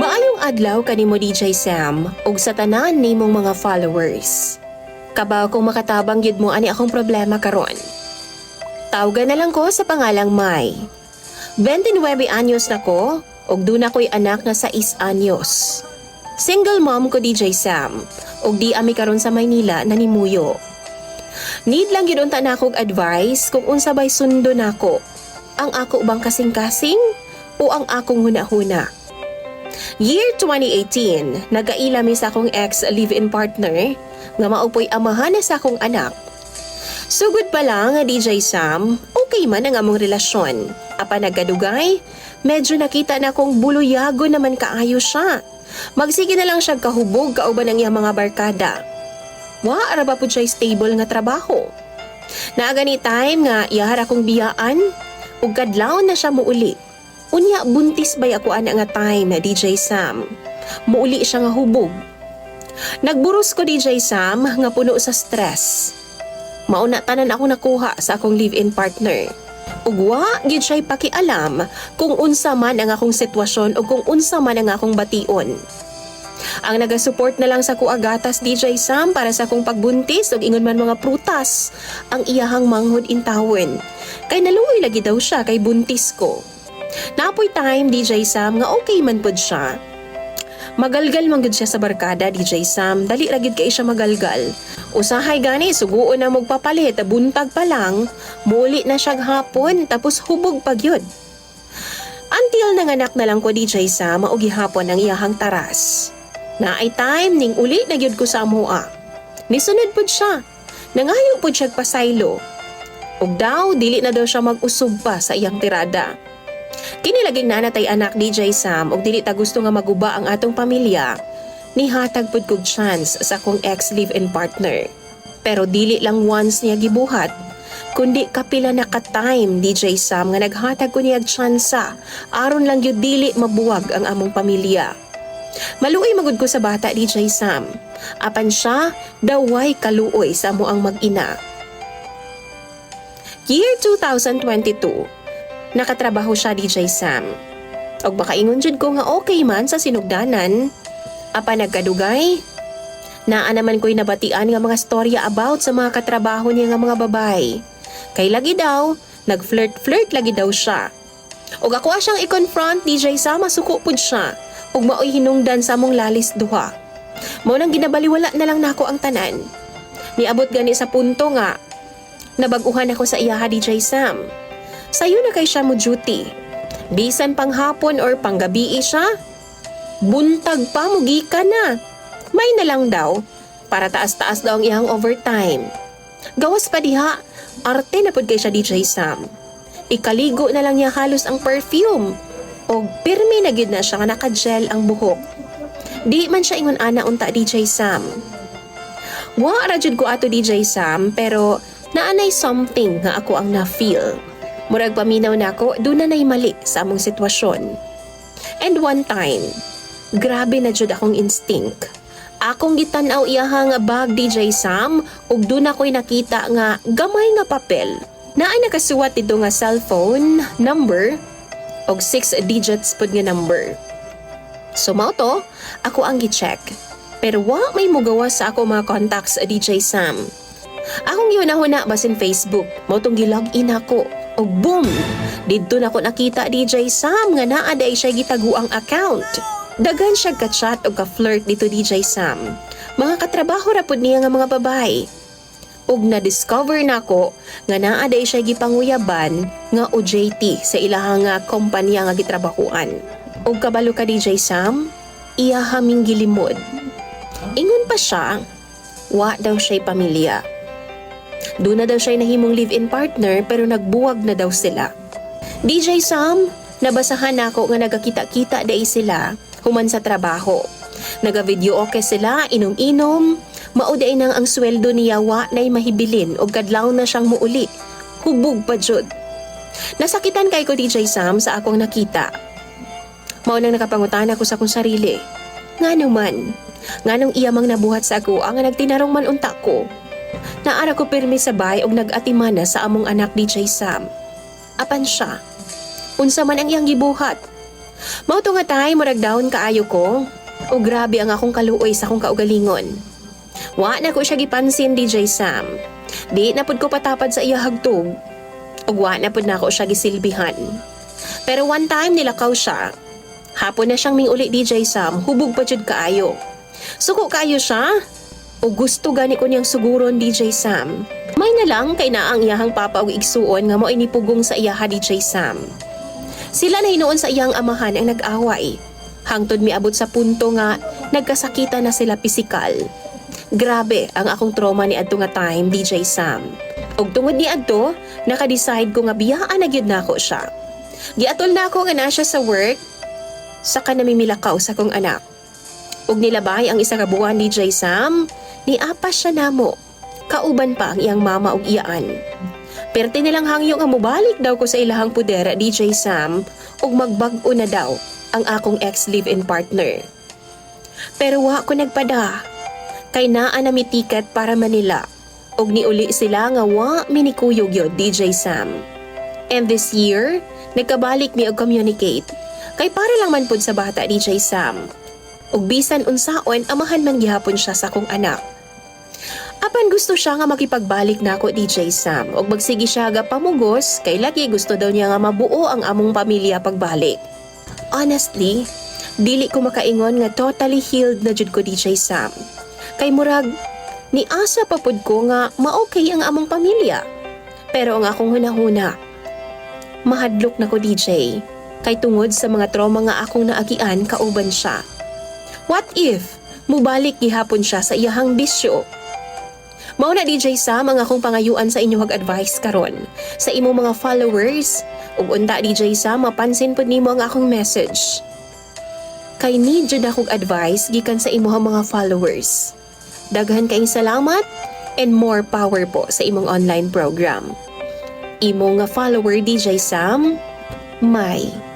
Maayong adlaw kanimo DJ Sam ug sa tanan nimong mga followers. Kabaw kung makatabang gyud mo ani akong problema karon. Tawgan na lang ko sa pangalang Mai. 29 anyos na ko ug duna ko'y anak na 6 anyos. Single mom ko DJ Sam ug di ami karon sa Maynila nanimuyo. Need lang gyud unta nako og advice kung unsa bay sundo nako. Ang ako bang kasing-kasing o ang akong huna-huna? Year 2018, nagailami sa akong ex-live-in partner nga maupoy amahan na sa akong anak. Sugod pa lang nga DJ Sam, okay man ang among relasyon. Apa nagkadugay, medyo nakita na kong buluyago naman kaayo siya. Magsige na lang siya kahubog kauban ang iyang mga barkada. Ara ba po siya stable nga trabaho? Naagani time nga iyahar akong biyaan, ug kadlaw na siya muuli. Unya buntis bay ako ana nga time na DJ Sam. Muuli siya nga hubog. Nagburos ko DJ Sam nga puno sa stress. Mauna tanan ako nakuha sa akong live-in partner. Ug wa gyud siya pakialam kung unsa man ang akong sitwasyon o kung unsa man ang akong bation. Ang nagasupport na lang sa kuagatas DJ Sam para sa akong pagbuntis ug ingon man mga prutas ang iyahang manghod in tawon. Kay naluoy lagi daw siya kay buntis ko. Napoy time DJ Sam nga okay man pud siya. Magalgal man gud siya sa barkada DJ Sam, dali ra gid kay siya magalgal. Usahay gani suguon na magpapalit, buntag pa lang, muli na siya hapon tapos hubog pa gyud. Until nanganak na lang ko DJ Sam mao gihapon ang iyahang taras. Naay time ning uli na gyud ko sa amoa. Nisunod pud siya. Nangayo pud siya pasaylo. Ug daw dili na daw siya mag-usub pa sa iyang tirada. Kini laging nanatay anak DJ Sam ug dili ta gusto nga maguba ang atong pamilya. Nihatag pud kog chance sa akong ex-live-in partner. Pero dili lang once niya gibuhat, kundi kapila na ka-time DJ Sam nga naghatag ko niya tsansa aron lang gyud dili mabuwag ang among pamilya. Maluoy magud ko sa bata DJ Sam. Apan siya daway kaluoy sa amo ang mag-ina. Year 2022. Nakatrabaho siya DJ Sam. Og baka ingon jud ko nga okay man sa sinugdanan. Apa nagkadugay? Naa naman ko'y nabatian nga mga storya about sa mga katrabaho niya nga mga babay. Kay lagi daw, nag-flirt lagi daw siya. Og ako siyang i-confront DJ Sam, masuko pud siya. Ug maoy hinungdan sa among lalis duha. Mao nang ginabaliwala na lang nako ang tanan. Niabot gani sa punto nga nabag-uhan ako sa iyaha DJ Sam. Sayo na kay siya mo duty. Bisan pang hapon or panggabi siya, buntag pa mugikan na. May na lang daw para taas-taas daw ang iyang overtime. Gawas pa diha, arte na pud kay siya DJ Sam. Ikaligo na lang niya halos ang perfume. Og pirmi na gid na siya nga naka-gel ang buhok. Di man siya ingon ana unta DJ Sam. Wa ra jud ko ato DJ Sam pero naanay something nga ako ang na-feel. Murag paminaw nako, doon na nay mali sa among sitwasyon. And one time, grabe na jud akong instinct. Akong gitan-aw iyahang bag DJ Sam ug doon ako'y nakita nga gamay nga papel. Naay nakasuwat dito nga cellphone number og 6 digits pud nga number. So mao to, ako ang gi-check. Pero wa may mugawa sa ako mga contacts DJ Sam. Akong yunahuna basin Facebook, mo tong gi-login ako. O boom! Dito na ko nakita DJ Sam nga naa day siya gitaguang account. Dagan siya ka-chat o ka-flirt dito DJ Sam. Mga katrabaho ra pud niya nga mga babay. Ug na-discover nako nga naa day siya gipanguyaban nga OJT sa ilahang kompanya nga gitrabahuan. Ug kabalo ka DJ Sam, iya haming gilimod. Ingon pa siya, wa daw siya'y pamilya. Doon na daw siya nahimong live-in partner pero nagbuwag na daw sila. DJ Sam, nabasahan ako nga nagakita-kita day sila human sa trabaho. Naga-video okay sila, inom-inom, mauday nang ang sweldo niya wa na'y mahibilin o kadlaw na siyang muuli. Hubog pa jud. Nasakitan kay ko DJ Sam sa akong nakita. Mao nang nakapangutan ako sa akong sarili. Ngano man, nganong iya mang nabuhat sa ako ang nagtinarong man unta ko. Naara ko pirmi sabay og nag-atimana sa among anak DJ Sam. Apan siya, unsa man ang iyang gibuhat. Mao to nga tay murag down kaayo ko. O grabe ang akong kaluoy sa akong kaugalingon. Wa na ko siya gipansin DJ Sam. Di na pud ko patapad sa iya hagtog. Ug wa na pud nako siya gisilbihan. Pero one time nilakaw siya. Hapon na siyang minguli DJ Sam, hubog pa jud kaayo. Suko kaayo siya. O gusto gani ko niyang suguron DJ Sam. May na lang kay na ang iyahang papa og igsuon nga mo inipugong sa iyaha DJ Sam. Sila na hinuon sa iyang amahan ang nag-away. Hangtod miabot sa punto nga nagkasakita na sila pisikal. Grabe ang akong trauma ni adto nga time DJ Sam. Og tungod ni adto, naka-decide ko nga biyaan na gyud nako siya. Giatol na ako nga na siya sa work, saka namimilakaw sa kong anak. Og nilabay ang isa ka buwan DJ Sam, niapas siya namo. Kauban pa ang iyang mama og iyaan. Perte nilang hangyo nga mobalik daw ko sa ilahang pudera DJ Sam og magbag-o na daw ang akong ex-live-in partner. Pero wa ko nagpada. Kay naa na mi ticket para Manila. Og niuli sila nga wa minikuyog yun DJ Sam. And this year, nagkabalik mi og communicate. Kay para lang man pud sa bata DJ Sam. Og bisan unsaon amahan man gihapon siya sa akong anak. Apan gusto siya nga makipagbalik nako DJ Sam og magsigi siya ga pamugos kay lagi gusto daw niya nga mabuo ang among pamilya pagbalik. Honestly, dili ko makaingon nga totally healed na jud ko DJ Sam. Kay murag ni asa pa pud ko nga ma-okay ang among pamilya. Pero ang akong hunahuna, mahadlok na ko DJ kay tungod sa mga trauma nga akong naagian kauban siya. What if mubalik gihapon siya sa iyahang bisyo? Mao na DJ Sam ang akong pangayuan sa inyo advice karon sa imong mga followers ug unta DJ Sam mapansin pud nimo ang akong message. Kay need jud akong advice gikan sa imong mga followers. Daghan kayong salamat and more power po sa imong online program. Imo nga follower DJ Sam, May.